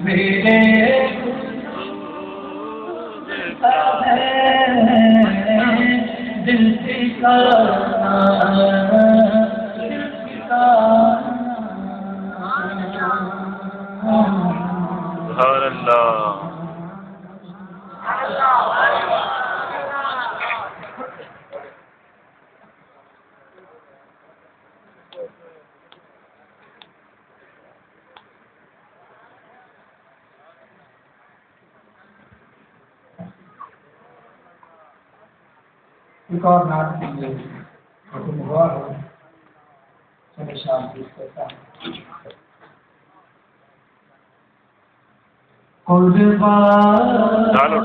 میرے دل ٹھکانا سبحان اللہ. ایک اور نعت کے لیے حکم ہوا ہے چلے شام کی کہتا ہے ڈالو